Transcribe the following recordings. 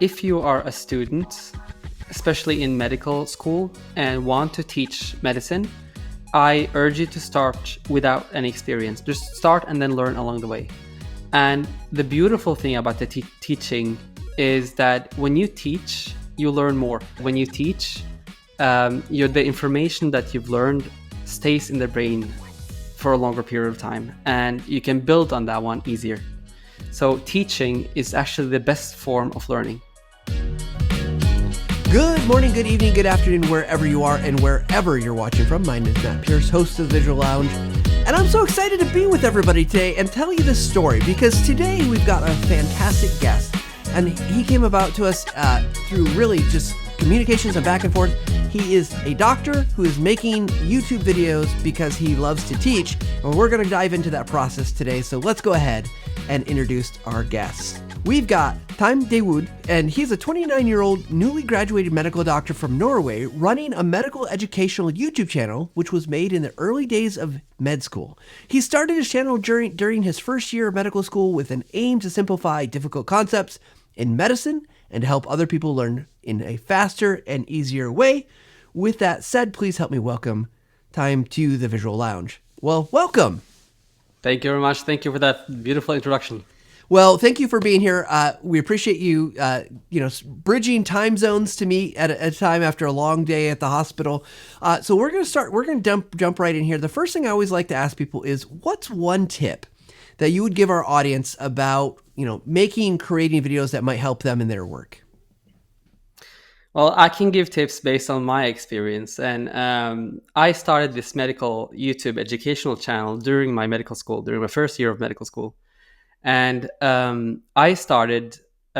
If you are a student, especially in medical school, and want to teach medicine, I urge you to start without any experience. Just start and then learn along the way. And the beautiful thing about the teaching is that when you teach, you learn more. When you teach, the information that you've learned stays in the brain for a longer period of time, and you can build on that one easier. So teaching is actually the best form of learning. Good morning, good evening, good afternoon, wherever you are and wherever you're watching from. My name is Matt Pierce, host of the Visual Lounge, and I'm so excited to be with everybody today and tell you this story because today we've got a fantastic guest, and he came about to us through really just communications and back and forth. He is a doctor who is making YouTube videos because he loves to teach, and we're going to dive into that process today. So let's go ahead and introduce our guests. We've got Taim Dawod, and he's a 29-year-old newly graduated medical doctor from Norway running a medical educational YouTube channel, which was made in the early days of med school. He started his channel during his first year of medical school with an aim to simplify difficult concepts in medicine and to help other people learn in a faster and easier way. With that said, please help me welcome Taim to the Visual Lounge. Well, welcome. Thank you very much. Thank you for that beautiful introduction. Well, thank you for being here. We appreciate you, bridging time zones to meet at a time after a long day at the hospital. So we're going to jump right in here. The first thing I always like to ask people is, what's one tip that you would give our audience about, creating videos that might help them in their work? Well, I can give tips based on my experience. And I started this medical YouTube educational channel during my medical school, during my first year of medical school. And I started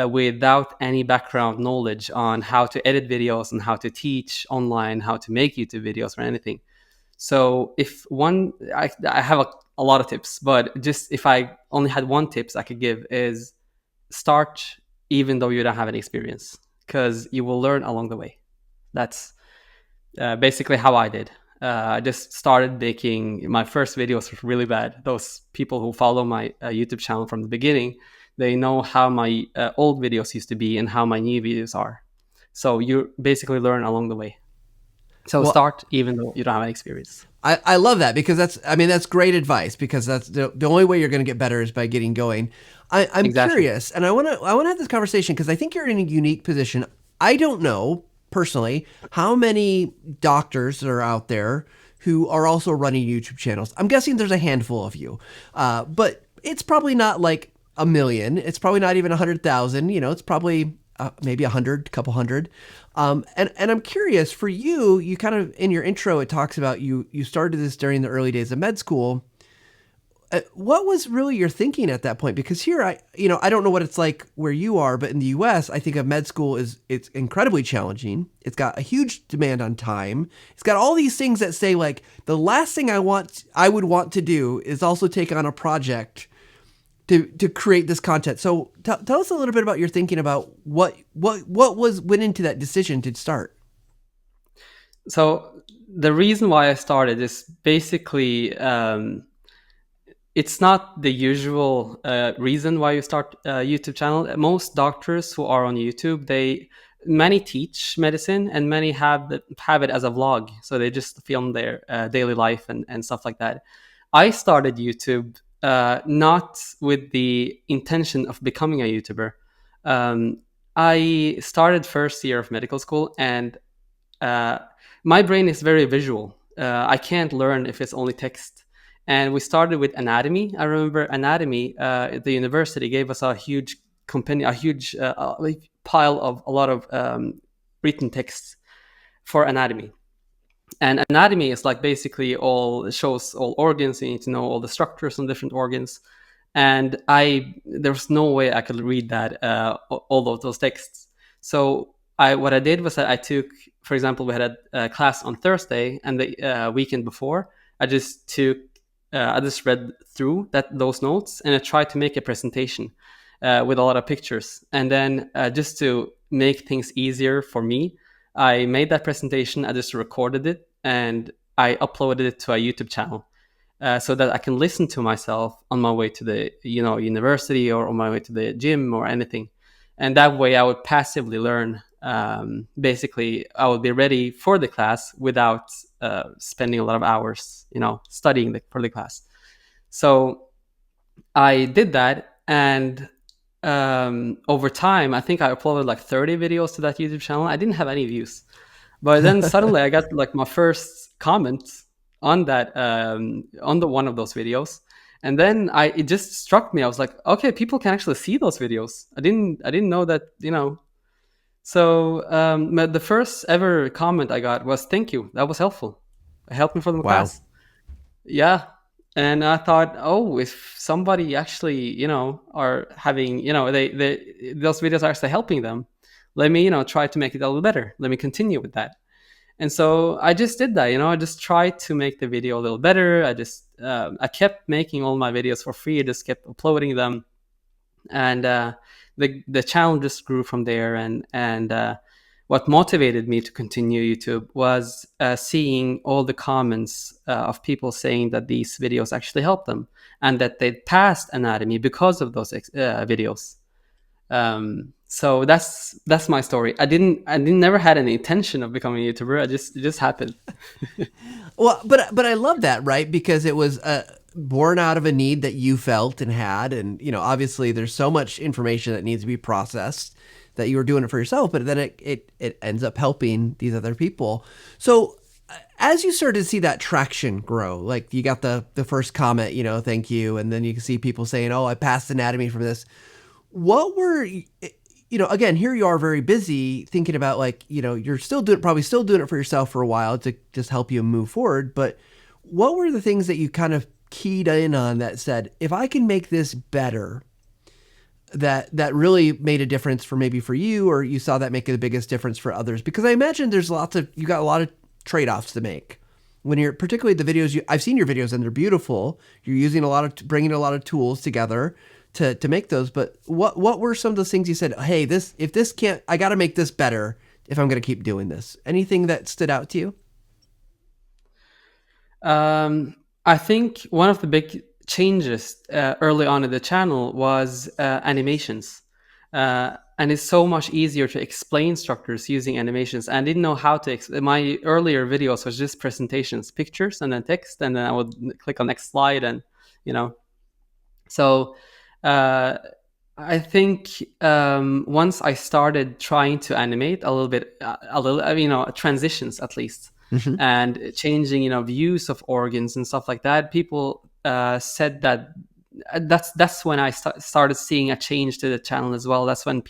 without any background knowledge on how to edit videos and how to teach online, how to make YouTube videos or anything. So I have a lot of tips, but just if I only had one tips I could give is start even though you don't have any experience, because you will learn along the way. That's basically how I did. I just started making my first videos were really bad. Those people who follow my YouTube channel from the beginning, they know how my old videos used to be and how my new videos are. So you basically learn along the way. So start even though you don't have any experience. I love that because that's great advice, because that's the only way you're going to get better is by getting going. I'm Exactly. curious, and I want to have this conversation because I think you're in a unique position. I don't know personally how many doctors are out there who are also running YouTube channels. I'm guessing there's a handful of you, but it's probably not like a million. It's probably not even 100,000. It's probably maybe 100, couple hundred. And I'm curious for you. You kind of in your intro it talks about you started this during the early days of med school. What was really your thinking at that point? Because here, I don't know what it's like where you are, but in the U.S., I think of med school it's incredibly challenging. It's got a huge demand on time. It's got all these things that say like the last thing I would want to do is also take on a project to create this content. So tell us a little bit about your thinking about what went into that decision to start. So the reason why I started is basically. It's not the usual reason why you start a YouTube channel. Most doctors who are on YouTube, many teach medicine and many have it as a vlog. So they just film their daily life and stuff like that. I started YouTube not with the intention of becoming a YouTuber. I started first year of medical school, and my brain is very visual. I can't learn if it's only text. And we started with anatomy. I remember anatomy at the university gave us a huge pile of a lot of written texts for anatomy. And anatomy is like basically shows all organs. You need to know all the structures on different organs. And there was no way I could read that all of those texts. So what I did was that I took, for example, we had a class on Thursday, and the weekend before, I just read through those notes, and I tried to make a presentation with a lot of pictures. And then just to make things easier for me, I made that presentation. I just recorded it and I uploaded it to a YouTube channel so that I can listen to myself on my way to the university or on my way to the gym or anything. and that way I would passively learn. Basically, I would be ready for the class without spending a lot of hours, studying for the class. So I did that, and over time, I think I uploaded like 30 videos to that YouTube channel. I didn't have any views, but then suddenly I got like my first comment on that on the one of those videos, and then it just struck me. I was like, okay, people can actually see those videos. I didn't know that. So the first ever comment I got was, "Thank you. That was helpful. It helped me for the Wow. class." Yeah. And I thought, oh, if somebody actually, are having, those videos are actually helping them, let me, try to make it a little better. Let me continue with that. And so I just did that. I just tried to make the video a little better. I kept making all my videos for free. I just kept uploading them, and the channel just grew from there. And what motivated me to continue YouTube was seeing all the comments of people saying that these videos actually helped them, and that they passed anatomy because of those videos. So that's my story. I didn't never had any intention of becoming a YouTuber. It just happened. Well, but I love that, right? Because it was born out of a need that you felt and had, and obviously there's so much information that needs to be processed that you were doing it for yourself, but then it ends up helping these other people. So as you started to see that traction grow, like you got the first comment, thank you, and then you can see people saying, "Oh, I passed anatomy from this." What were again, here you are very busy thinking about, like, you're probably still doing it for yourself for a while to just help you move forward. But what were the things that you kind of keyed in on that said, if I can make this better, that really made a difference for you, or you saw that make the biggest difference for others? Because I imagine you got a lot of trade-offs to make when you're, particularly the videos I've seen your videos and they're beautiful. You're using bringing a lot of tools together to make those. But what were some of those things you said, hey, if this can't, I got to make this better if I'm going to keep doing this? Anything that stood out to you? I think one of the big changes early on in the channel was animations. And it's so much easier to explain structures using animations. And I didn't know how to. My earlier videos was just presentations, pictures, and then text, and then I would click on next slide, and So I think once I started trying to animate a little bit, transitions at least, Mm-hmm. and changing, views of organs and stuff like that, people said that that's when I started seeing a change to the channel as well. That's when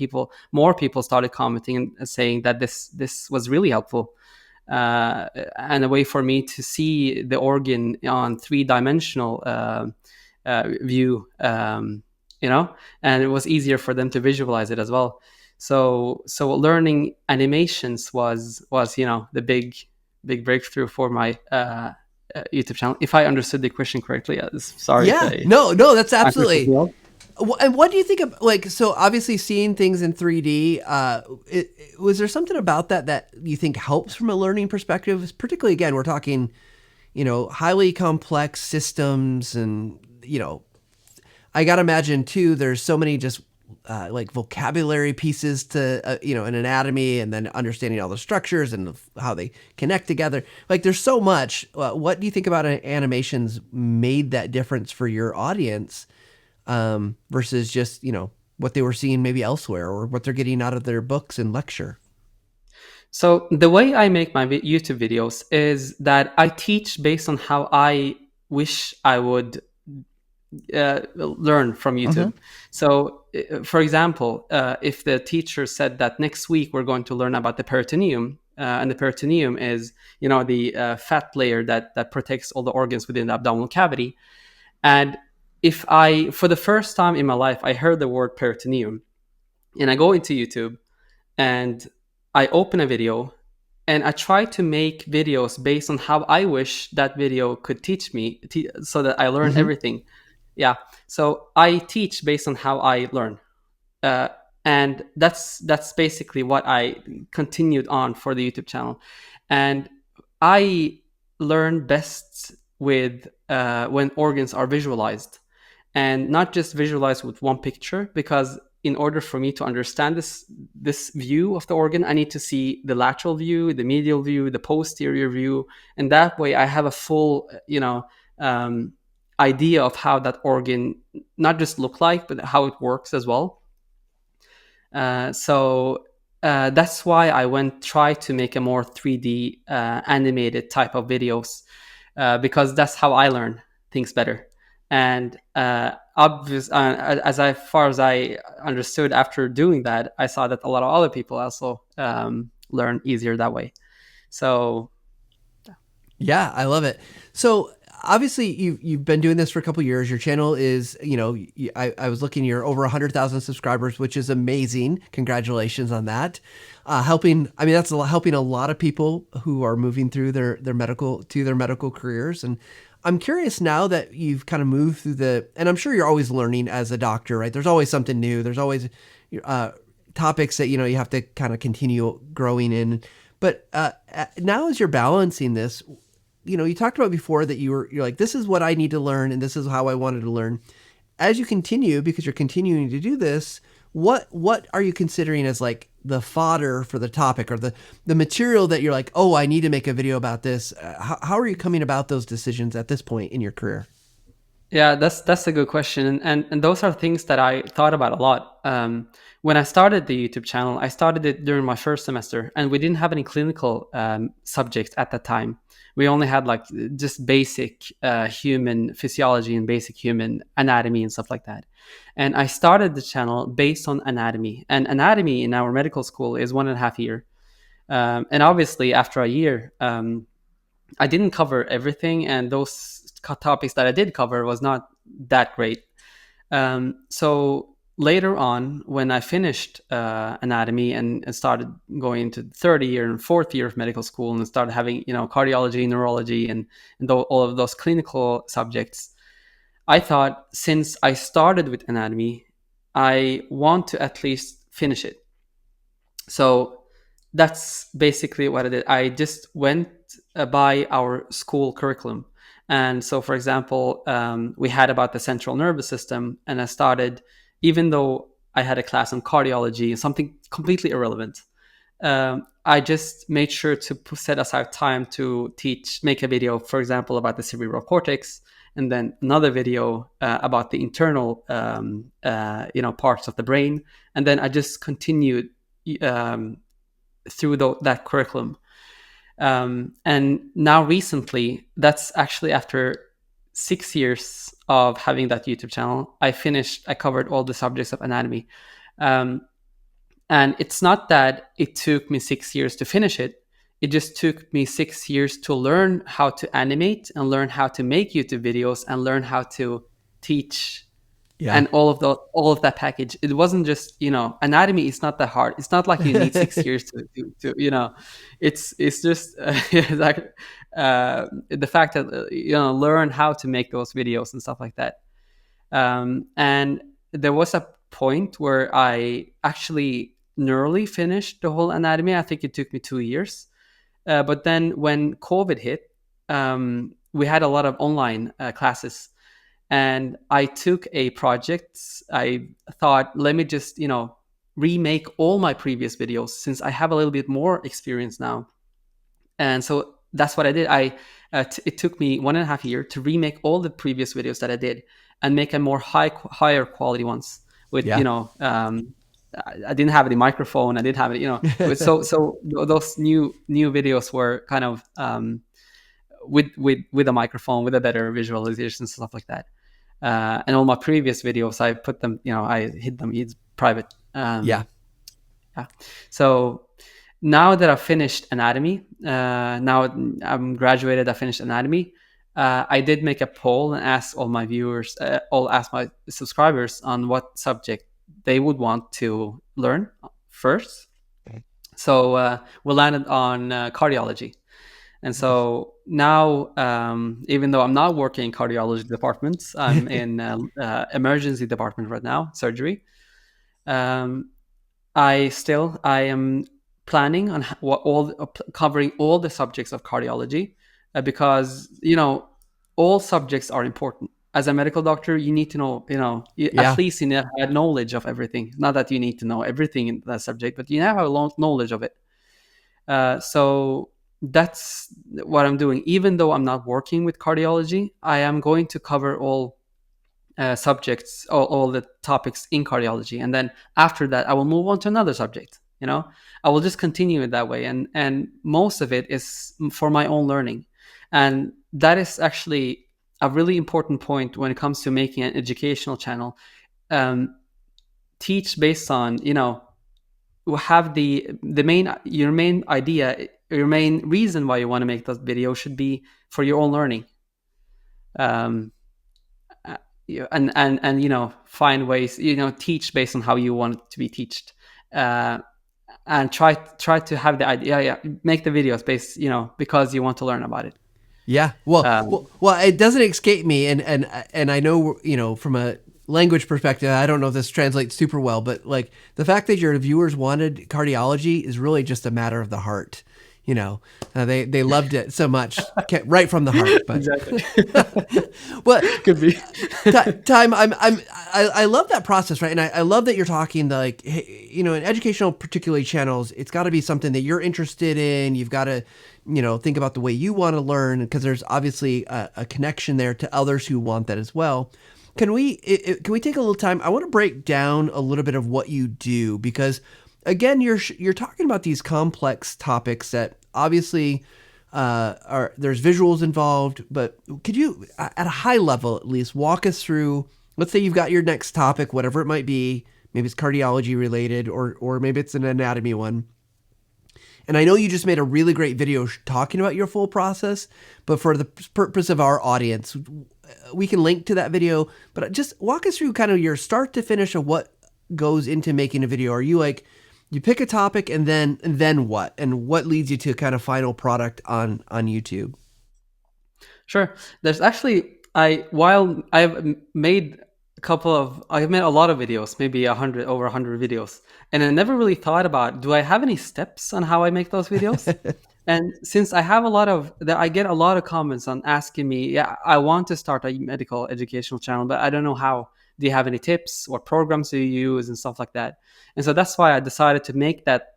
more people started commenting and saying that this was really helpful, and a way for me to see the organ on 3-dimensional view, and it was easier for them to visualize it as well. So learning animations was the big breakthrough for my YouTube channel. If I understood the question correctly, sorry. Yeah, no, that's absolutely. And what do you think of, like, so obviously seeing things in 3D, was there something about that you think helps from a learning perspective? Particularly, again, we're talking, highly complex systems, and, I got to imagine too, there's so many just like vocabulary pieces to, an anatomy, and then understanding all the structures and how they connect together. Like, there's so much. What do you think about animations made that difference for your audience, versus just, what they were seeing maybe elsewhere, or what they're getting out of their books and lecture? So the way I make my YouTube videos is that I teach based on how I wish I would learn from YouTube. Mm-hmm. So, for example, if the teacher said that next week we're going to learn about the peritoneum, and the peritoneum is, the fat layer that protects all the organs within the abdominal cavity, and if I, for the first time in my life, I heard the word peritoneum, and I go into YouTube and I open a video, and I try to make videos based on how I wish that video could teach me, so that I learn Mm-hmm. everything. Yeah. So I teach based on how I learn. Uh, and that's basically what I continued on for the YouTube channel. And I learn best with when organs are visualized, and not just visualized with one picture, because in order for me to understand this view of the organ, I need to see the lateral view, the medial view, the posterior view, and that way I have a full, idea of how that organ not just look like, but how it works as well. So that's why I went try to make a more 3D animated type of videos, because that's how I learn things better. And as far as I understood after doing that, I saw that a lot of other people also learn easier that way. So Yeah, I love it. So obviously you've been doing this for a couple of years. Your channel is, I was looking, you're over 100,000 subscribers, which is amazing. Congratulations on that. Helping a lot of people who are moving through their medical careers. And I'm curious, now that you've kind of moved through and I'm sure you're always learning as a doctor, right? There's always something new. There's always topics that, you have to kind of continue growing in. But now as you're balancing this, you talked about before that you're like, this is what I need to learn, and this is how I wanted to learn. As you continue, because you're continuing to do this, what are you considering as like the fodder for the topic, or the material that you're like, oh, I need to make a video about this? How are you coming about those decisions at this point in your career? yeah, that's a good question, and those are things that I thought about a lot. When I started the YouTube channel, I started it during my first semester, and we didn't have any clinical subjects at that time. We only had like just basic human physiology and basic human anatomy and stuff like that. And I started the channel based on anatomy, and anatomy in our medical school is 1.5 years. And obviously, after a year, I didn't cover everything, and those topics that I did cover was not that great. So later on, when I finished anatomy and started going into the third year and fourth year of medical school, and started having cardiology, neurology, and all of those clinical subjects, I thought, since I started with anatomy, I want to at least finish it. So that's basically what I did. I just went by our school curriculum. And so, for example, we had about the central nervous system, and I started, even though I had a class on cardiology, something completely irrelevant. I just made sure to set aside time to make a video, for example, about the cerebral cortex, and then another video about the internal, parts of the brain. And then I just continued through that curriculum. And now recently, that's actually after 6 years of having that YouTube channel, I covered all the subjects of anatomy. And it's not that it took me 6 years to finish it. It just took me 6 years to learn how to animate, and learn how to make YouTube videos, and learn how to teach. Yeah. And all of that package. It wasn't just, anatomy is not that hard. It's not like you need 6 years to it's just like the fact that learn how to make those videos and stuff like that. And there was a point where I actually nearly finished the whole anatomy. I think it took me 2 years, but then when COVID hit, we had a lot of online classes. And I took a project. I thought, let me just, remake all my previous videos, since I have a little bit more experience now. And so that's what I did. It took me 1.5 years to remake all the previous videos that I did, and make a more higher quality ones with, Yeah. I didn't have any microphone. I didn't have it, so those new videos were kind of with a microphone, with a better visualization and stuff like that. And all my previous videos, I put them, I hid them. It's private. Yeah. Yeah. So now that I've finished anatomy, now I'm graduated, I finished anatomy. I did make a poll and ask all my viewers, ask my subscribers on what subject they would want to learn first. So we landed on cardiology. And so now, even though I'm not working in cardiology departments, I'm in emergency department right now, surgery. I am planning on covering all the subjects of cardiology, because all subjects are important. as a medical doctor, you need to know, at Yeah. least you have knowledge of everything. Not that you need to know everything in that subject, but you have a knowledge of it. So that's what I'm doing. Even though I'm not working with cardiology, I am going to cover all subjects, all the topics in cardiology, and then after that, I will move on to another subject. I will just continue it that way, and most of it is for my own learning, and that is actually a really important point when it comes to making an educational channel. Teach based on, have your main idea, your main reason why you want to make that video should be for your own learning. um, and find ways, teach based on how you want it to be taught, and try to have the idea, make the videos based, because you want to learn about it. Yeah. Well, um, it doesn't escape me, and I know, from a language perspective, I don't know if this translates super well, but like the fact that your viewers wanted cardiology is really just a matter of the heart. They loved it so much, right from the heart. But exactly. well, Could be. Time. I love that process, right? And I love that you're talking like, hey, in educational, particularly channels, it's got to be something that you're interested in. You've got to, think about the way you want to learn, because there's obviously a connection there to others who want that as well. Can we take a little time? I want to break down a little bit of what you do, because again, you're talking about these complex topics that obviously there's visuals involved, but could you, at a high level at least, walk us through, let's say you've got your next topic, whatever it might be, maybe it's cardiology related, or maybe it's an anatomy one. And I know you just made a really great video talking about your full process, but for the purpose of our audience, we can link to that video, but just walk us through kind of your start to finish of what goes into making a video. Are you like, you pick a topic and then what? And what leads you to kind of final product on YouTube? Sure. There's actually, while I've made I've made a lot of videos, maybe over 100 videos, and I never really thought about, do I have any steps on how I make those videos? And since I have I get a lot of comments on asking me, yeah, I want to start a medical educational channel, but I don't know how. Do you have any tips? What programs do you use and stuff like that? And so that's why I decided to make that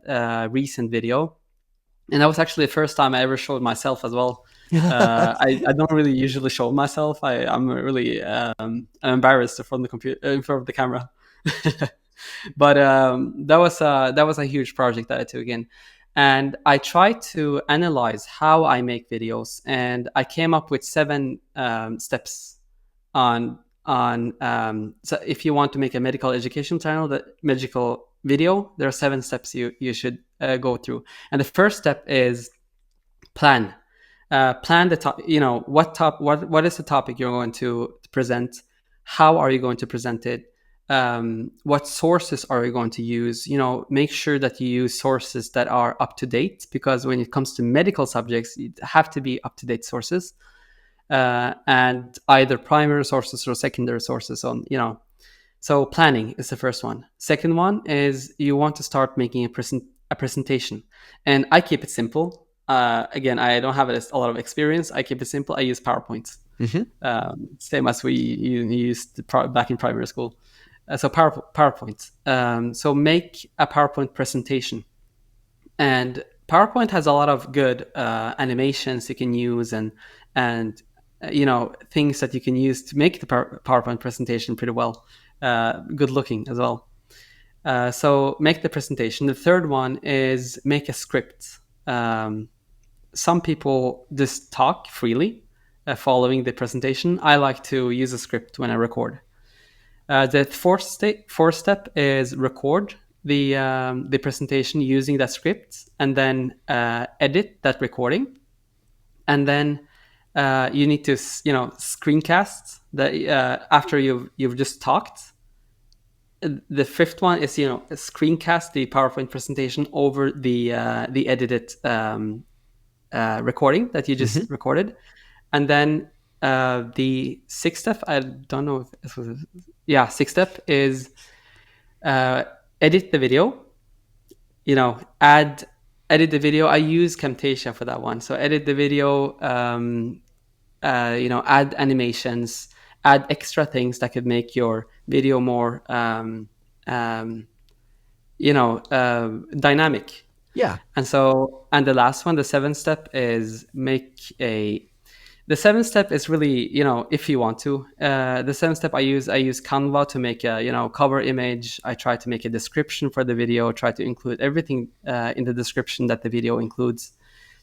recent video. And that was actually the first time I ever showed myself as well. I don't really usually show myself. I'm really I'm embarrassed in front of the computer, in front of the camera. But that was a huge project that I took in, and I tried to analyze how I make videos, and I came up with 7 steps on so if you want to make a medical education channel, the medical video, there are 7 steps you should go through. And the first step is plan. Plan the top. What is the topic you're going to present? How are you going to present it? What sources are you going to use? Make sure that you use sources that are up to date, because when it comes to medical subjects, you have to be up to date sources, and either primary sources or secondary sources. So planning is the first one. Second one is you want to start making a presentation, and I keep it simple. Again, I don't have a lot of experience. I keep it simple. I use PowerPoint, same as we used back in primary school. So PowerPoint. So make a PowerPoint presentation, and PowerPoint has a lot of good animations you can use, and things that you can use to make the PowerPoint presentation pretty well, good looking as well. So make the presentation. The third one is make a script. Some people just talk freely following the presentation. I like to use a script when I record. The fourth step is record the presentation using that script, and then edit that recording, and then you need to screencast after you've just talked. The fifth one is screencast the PowerPoint presentation over the edited recording that you just recorded. And then the sixth step, I don't know if this was sixth step is edit the video. Edit the video. I use Camtasia for that one. So edit the video, add animations, add extra things that could make your video more um, dynamic. Yeah. And the last one, the seventh step, is the seventh step is really, if you want to, the seventh step, I use Canva to make a, cover image. I try to make a description for the video, try to include everything in the description that the video includes,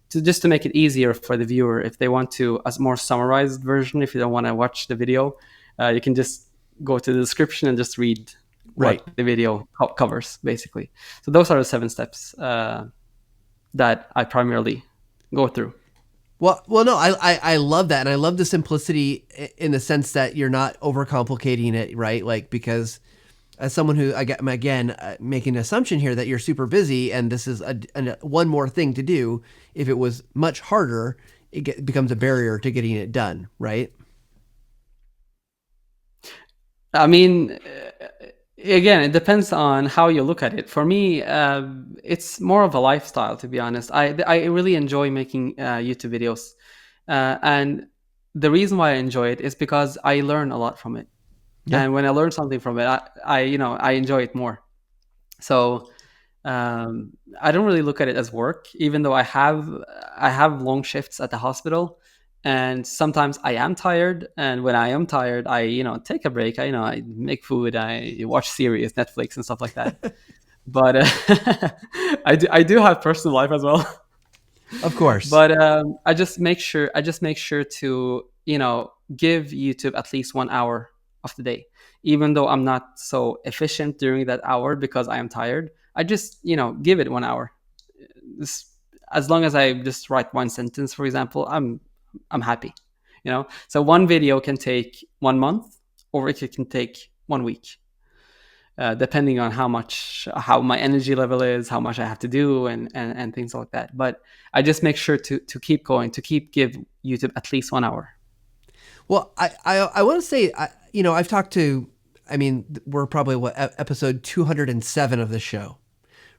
to make it easier for the viewer if they want to, a more summarized version. If you don't want to watch the video, you can just go to the description and just read Right. what the video covers, basically. So those are the seven steps that I primarily go through. Well, no, I love that, and I love the simplicity in the sense that you're not overcomplicating it, right? Like, because as someone who, I'm again making an assumption here that you're super busy, and this is one more thing to do. If it was much harder, it becomes a barrier to getting it done, right? I mean, again, it depends on how you look at it. For me, it's more of a lifestyle, to be honest. I really enjoy making YouTube videos, and the reason why I enjoy it is because I learn a lot from it. Yeah. And when I learn something from it, I enjoy it more. So I don't really look at it as work, even though I have long shifts at the hospital, and sometimes I am tired. And when I am tired, I take a break. I make food, I watch series, Netflix, and stuff like that. But I do have personal life as well. Of course. But I just make sure to give YouTube at least 1 hour of the day, even though I'm not so efficient during that hour because I am tired. I just give it 1 hour. This, as long as I just write one sentence, for example, I'm happy. So one video can take 1 month, or it can take 1 week, depending on how my energy level is, how much I have to do, and things like that. But I just make sure to keep going, to give YouTube at least 1 hour. Well, I want to say, I've talked to, I mean, we're probably episode 207 of the show,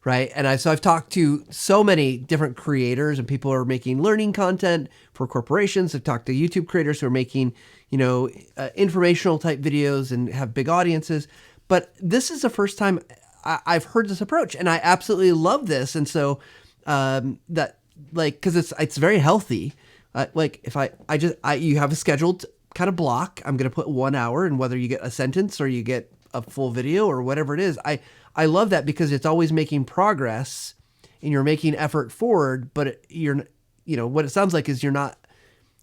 right? And I've talked to so many different creators and people who are making learning content for corporations. I've talked to YouTube creators who are making, informational type videos and have big audiences. But this is the first time I've heard this approach, and I absolutely love this. And so that, like, because it's very healthy. Like, if you have a scheduled kind of block, I'm going to put 1 hour, and whether you get a sentence or you get a full video or whatever it is, I love that because it's always making progress and you're making effort forward, but what it sounds like is you're not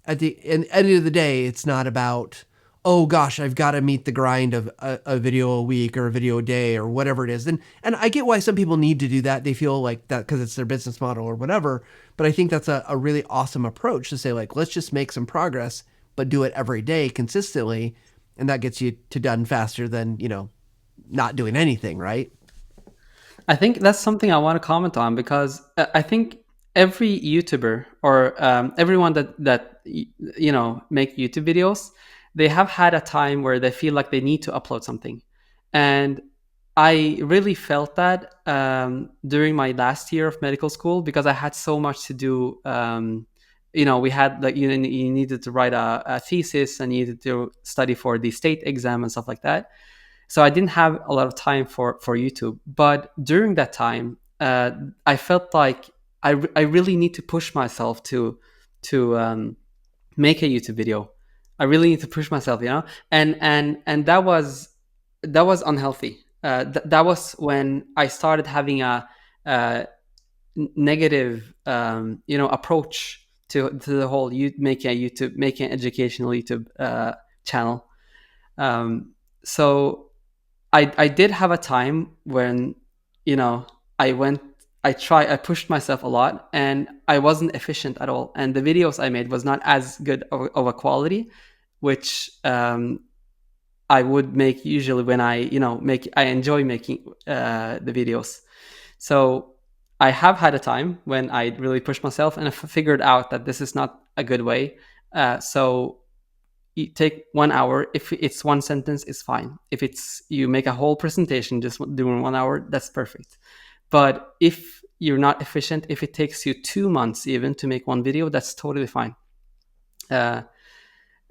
at the end of the day, it's not about, oh gosh, I've got to meet the grind of a video a week or a video a day or whatever it is. And I get why some people need to do that. They feel like that because it's their business model or whatever. But I think that's a really awesome approach to say, like, let's just make some progress, but do it every day consistently. And that gets you to done faster than, not doing anything, right? I think that's something I want to comment on, because I think every YouTuber, or everyone that make YouTube videos, they have had a time where they feel like they need to upload something. And I really felt that during my last year of medical school, because I had so much to do. We had, like, you needed to write a thesis, and you needed to study for the state exam and stuff like that. So I didn't have a lot of time for YouTube. But during that time, I felt like I really need to push myself to make a YouTube video. I really need to push myself, and that was unhealthy. That was when I started having a negative, approach to the whole making an educational YouTube channel. So I did have a time when, I pushed myself a lot, and I wasn't efficient at all. And the videos I made was not as good of a quality, which I would make usually when I enjoy making the videos. So I have had a time when I really pushed myself, and I figured out that this is not a good way. So you take 1 hour. If it's one sentence, it's fine. If you make a whole presentation just doing 1 hour, that's perfect. But if you're not efficient, if it takes you 2 months even to make one video, that's totally fine.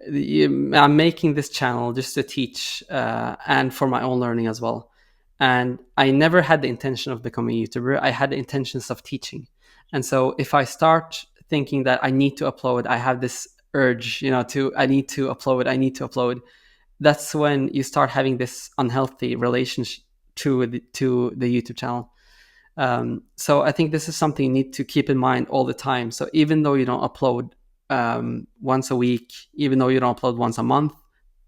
I'm making this channel just to teach and for my own learning as well. And I never had the intention of becoming a YouTuber. I had the intentions of teaching. And so if I start thinking that I need to upload, I have this urge, to I need to upload, I need to upload. That's when you start having this unhealthy relationship to the YouTube channel. So I think this is something you need to keep in mind all the time. So even though you don't upload once a week, even though you don't upload once a month,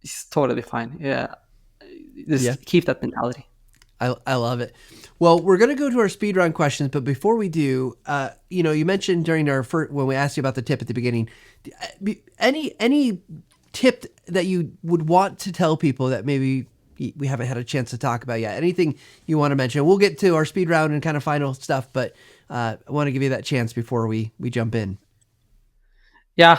it's totally fine. Yeah, Yeah. just keep that mentality. I love it. Well, we're going to go to our speed round questions, but before we do, you mentioned during our first, when we asked you about the tip at the beginning, any tip that you would want to tell people that maybe we haven't had a chance to talk about yet? Anything you want to mention? We'll get to our speed round and kind of final stuff, but I want to give you that chance before we jump in. Yeah.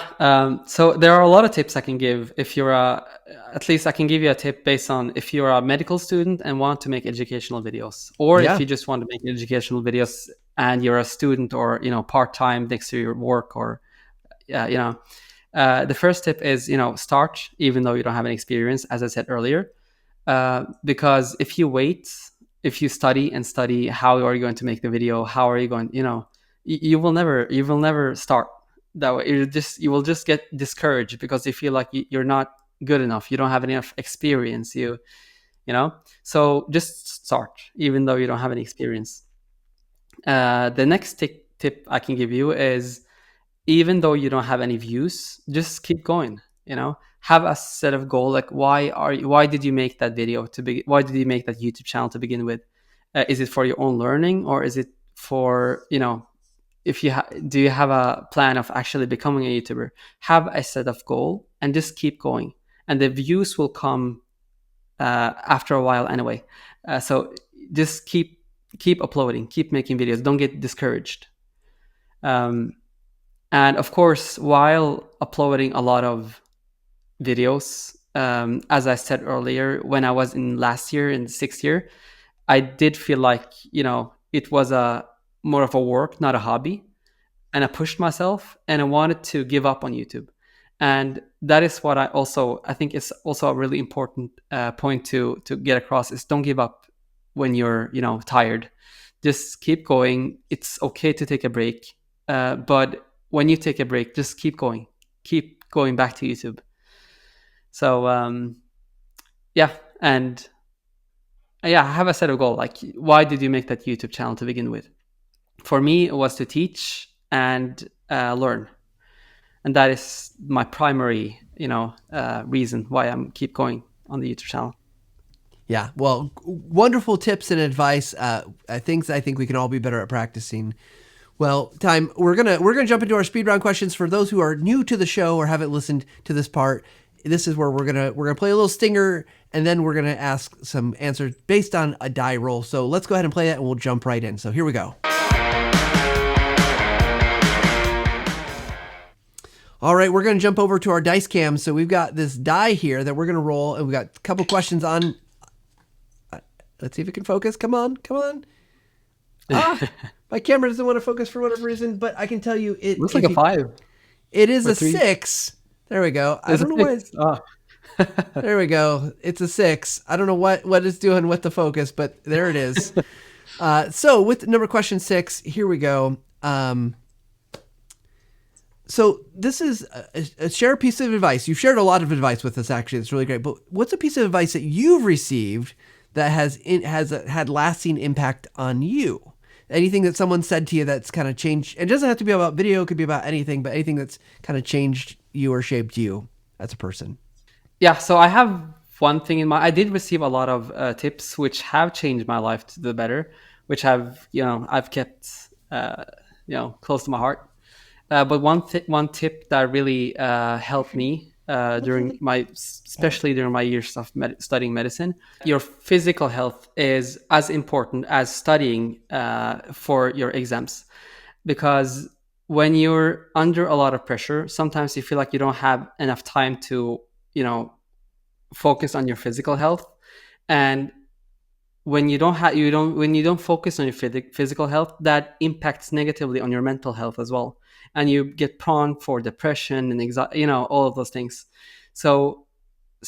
So there are a lot of tips I can give. At least I can give you a tip based on if you're a medical student and want to make educational videos, or Yeah. if you just want to make educational videos and you're a student or, part-time next to your work, or, the first tip is, start even though you don't have any experience, as I said earlier. Because if you wait, if you study and study, how are you going to make the video? How are you going, you will never start that way. You will just get discouraged because you feel like you're not good enough. You don't have enough experience. So just start, even though you don't have any experience. The next tip I can give you is, even though you don't have any views, just keep going. Have a set of goal. Like, why did you make that video why did you make that YouTube channel to begin with? Is it for your own learning, or is it for, if do you have a plan of actually becoming a YouTuber? Have a set of goal and just keep going, and the views will come after a while anyway. So just keep uploading, keep making videos. Don't get discouraged. And of course, while uploading a lot of videos, as I said earlier, when I was in last year, in the 6th year, I did feel like, it was more of a work, not a hobby. And I pushed myself and I wanted to give up on YouTube. And that is what I think is also a really important point to get across, is don't give up when you're, tired. Just keep going. It's okay to take a break. But when you take a break, just keep going back to YouTube. So, and have a set of goal. Like, why did you make that YouTube channel to begin with? For me, it was to teach and learn. And that is my primary, reason why I'm keep going on the YouTube channel. Yeah, well, wonderful tips and advice. Things I think we can all be better at practicing. Well, Taim, we're gonna jump into our speed round questions. For those who are new to the show or haven't listened to this part, this is where we're gonna play a little stinger, and then we're gonna ask some answers based on a die roll. So let's go ahead and play that, and we'll jump right in. So here we go. All right, we're going to jump over to our dice cam. So we've got this die here that we're going to roll, and we've got a couple questions on. Let's see if it can focus. Come on. My camera doesn't want to focus for whatever reason, but I can tell you it looks like a 5. It is a 6. There we go. I don't know why. There we go. It's a 6. I don't know what it's doing with the focus, but there it is. So with number question 6, here we go. So this is a share piece of advice. You've shared a lot of advice with us, actually. It's really great. But what's a piece of advice that you've received that has had lasting impact on you? Anything that someone said to you that's kind of changed? It doesn't have to be about video. It could be about anything, but anything that's kind of changed you or shaped you as a person. Yeah, so I have one thing in mind. I did receive a lot of tips which have changed my life to the better, which I've kept close to my heart. But one tip that really helped me especially during my years of studying medicine, your physical health is as important as studying for your exams, because when you're under a lot of pressure, sometimes you feel like you don't have enough time to focus on your physical health. And when you don't focus on your physical health, that impacts negatively on your mental health as well, and you get prone for depression and anxiety, all of those things. So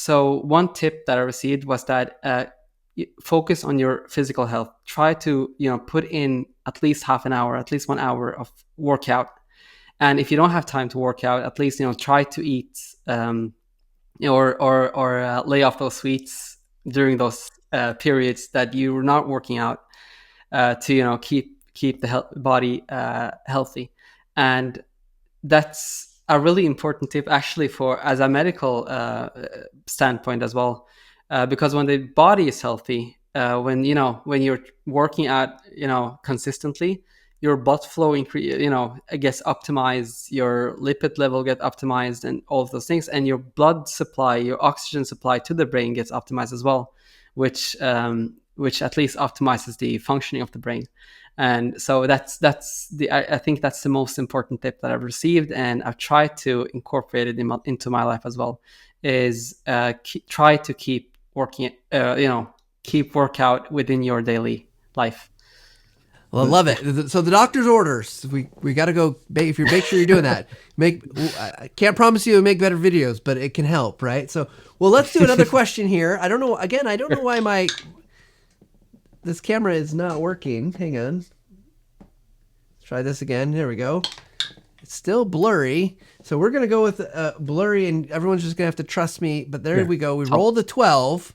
one tip that I received was that focus on your physical health. Try to put in at least half an hour, at least 1 hour of workout. And if you don't have time to work out, at least try to eat, or lay off those sweets during those periods that you're not working out, to keep the body healthy. And that's a really important tip, actually, for as a medical standpoint as well, because when the body is healthy, when you're working out consistently, your blood flow increase, gets optimized, your lipid level get optimized, and all of those things, and your blood supply, your oxygen supply to the brain gets optimized as well, which at least optimizes the functioning of the brain. And so I think that's the most important tip that I've received, and I've tried to incorporate it into my life as well. Is try to keep working, keep workout within your daily life. Well, I love it. So the doctor's orders. We got to go. Make sure you're doing that. I can't promise you to make better videos, but it can help, right? So, well, let's do another question here. I don't know. Again, I don't know why this camera is not working. Hang on. Let's try this again. There we go. It's still blurry. So we're gonna go with blurry, and everyone's just gonna have to trust me. But there we go. We rolled a 12.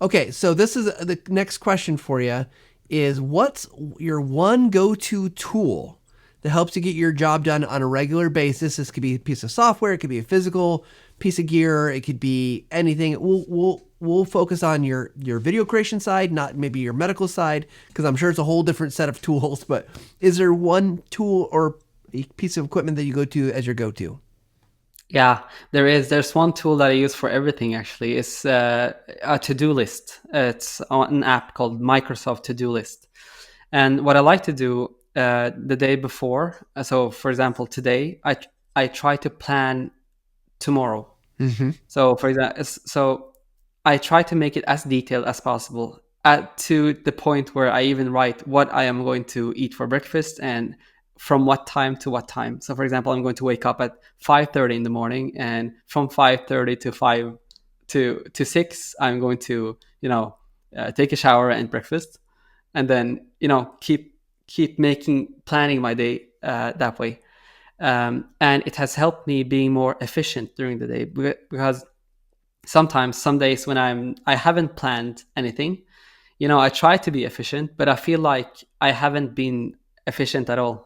Okay, so this is the next question for you. Is what's your one go-to tool that helps you get your job done on a regular basis? This could be a piece of software, it could be a physical piece of gear, it could be anything. We'll focus on your video creation side, not maybe your medical side, because I'm sure it's a whole different set of tools. But is there one tool or a piece of equipment that you go to as your go-to? Yeah, there is. There's one tool that I use for everything, actually. It's a to-do list. It's on an app called Microsoft To-Do List. And what I like to do the day before, so for example, today, I try to plan tomorrow. Mm-hmm. So for example, I try to make it as detailed as possible, to the point where I even write what I am going to eat for breakfast and from what time to what time. So for example, I'm going to wake up at 5:30 in the morning, and from 5:30 to 5 to 6, I'm going to take a shower and breakfast, and then keep planning my day that way. And it has helped me being more efficient during the day, because sometimes, some days when I haven't planned anything, I try to be efficient, but I feel like I haven't been efficient at all,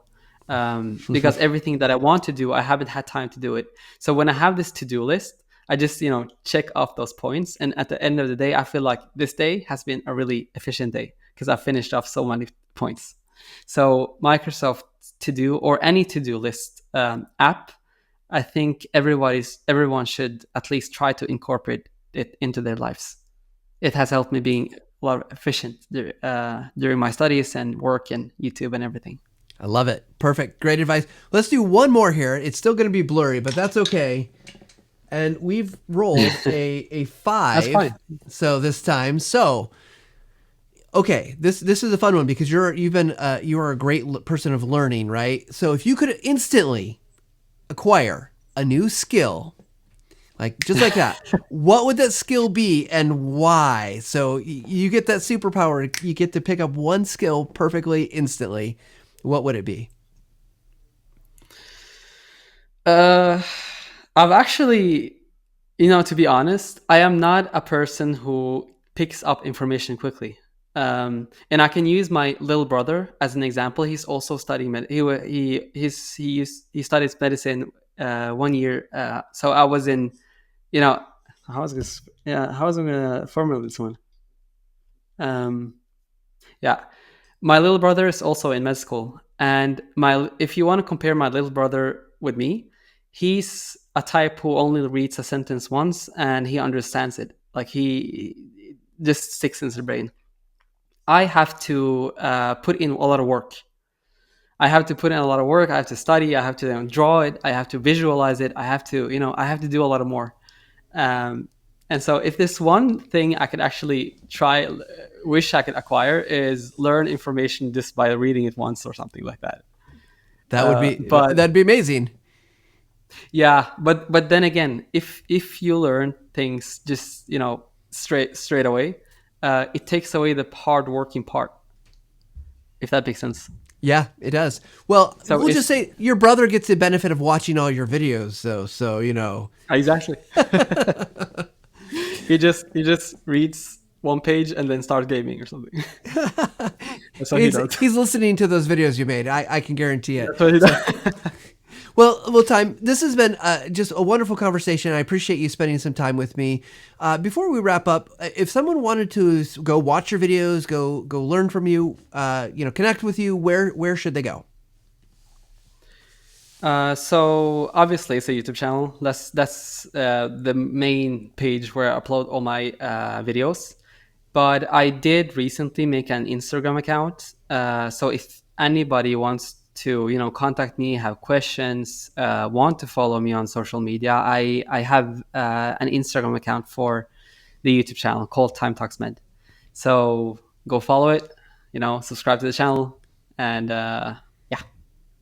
because everything that I want to do, I haven't had time to do it. So when I have this to-do list, I just check off those points, and at the end of the day, I feel like this day has been a really efficient day because I finished off so many points. So Microsoft To Do, or any to-do list app, I think everyone should at least try to incorporate it into their lives. It has helped me being a lot efficient during my studies and work and YouTube and everything. I love it. Perfect. Great advice. Let's do one more here. It's still going to be blurry, but that's okay. And we've rolled a 5. That's fine. So this time, okay, this is a fun one, because you are a great person of learning, right? So if you could instantly acquire a new skill, just like that, what would that skill be and why? So you get that superpower. You get to pick up one skill perfectly instantly. What would it be? I've actually, to be honest, I am not a person who picks up information quickly. And I can use my little brother as an example. He's also studying he studies medicine 1 year. So I was in, how was I gonna formulate this one? Yeah. My little brother is also in med school, and if you want to compare my little brother with me, he's a type who only reads a sentence once and he understands it. Like, he just sticks in his brain. I have to put in a lot of work. I have to study. I have to draw it. I have to visualize it. I have to do a lot of more. And so if this one thing I could actually wish I could acquire, is learn information just by reading it once or something like that. That'd be amazing. Yeah, but then again, if you learn things just straight away, it takes away the hard working part, if that makes sense. Yeah, it does. Well, So we'll just it's say your brother gets the benefit of watching all your videos, though. So, you know. exactly. He just reads one page and then starts gaming or something. That's what he does. He's listening to those videos you made. I can guarantee it. That's what he does. Well, Taim, this has been just a wonderful conversation. I appreciate you spending some time with me. Before we wrap up, if someone wanted to go watch your videos, go learn from you, connect with you, where should they go? So obviously it's a YouTube channel. That's the main page where I upload all my videos. But I did recently make an Instagram account. So if anybody wants to, contact me, have questions, want to follow me on social media, I have an Instagram account for the YouTube channel called Taim Talks Med. So go follow it, subscribe to the channel, and yeah,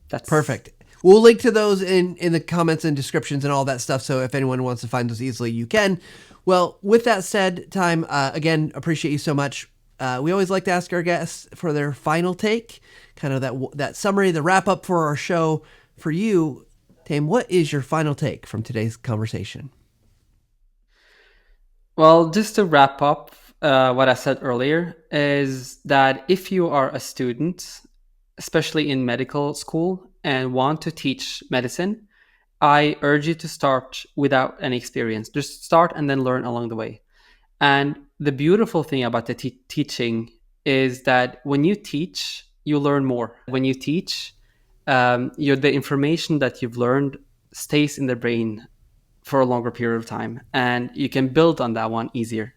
that's Perfect. We'll link to those in the comments and descriptions and all that stuff. So if anyone wants to find those easily, you can. Well, with that said, Taim, again, appreciate you so much. We always like to ask our guests for their final take, kind of that summary, the wrap up for our show. For you, Taim, what is your final take from today's conversation? Well, just to wrap up what I said earlier, is that if you are a student, especially in medical school, and want to teach medicine, I urge you to start without any experience. Just start and then learn along the way. And the beautiful thing about the teaching is that when you teach, you learn more. When you teach, the information that you've learned stays in the brain for a longer period of time, and you can build on that one easier.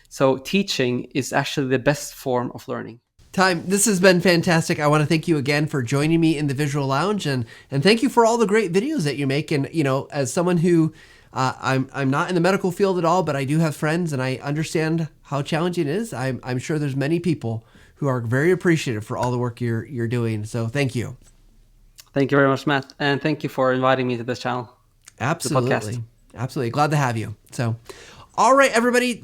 So teaching is actually the best form of learning. Taim, this has been fantastic. I want to thank you again for joining me in the Visual Lounge, and thank you for all the great videos that you make. And as someone who I'm not in the medical field at all, but I do have friends, and I understand how challenging it is. I'm sure there's many people who are very appreciative for all the work you're doing. So thank you. Thank you very much, Matt, and thank you for inviting me to this channel. Absolutely, absolutely glad to have you. So, all right, everybody,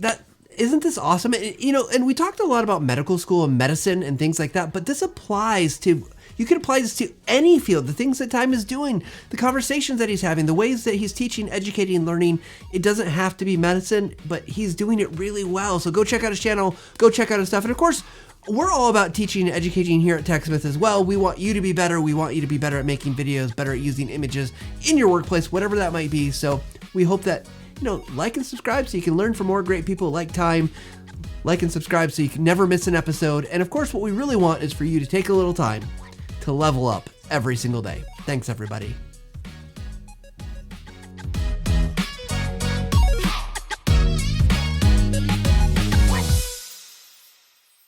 isn't this awesome? And we talked a lot about medical school and medicine and things like that, but this applies to, you can apply this to any field, the things that Taim is doing, the conversations that he's having, the ways that he's teaching, educating, learning. It doesn't have to be medicine, but he's doing it really well. So go check out his channel, go check out his stuff. And of course, we're all about teaching and educating here at TechSmith as well. We want you to be better. We want you to be better at making videos, better at using images in your workplace, whatever that might be. So we hope that, like and subscribe so you can learn from more great people like Taim. Like and subscribe so you can never miss an episode. And of course, what we really want is for you to take a little time to level up every single day. Thanks, everybody.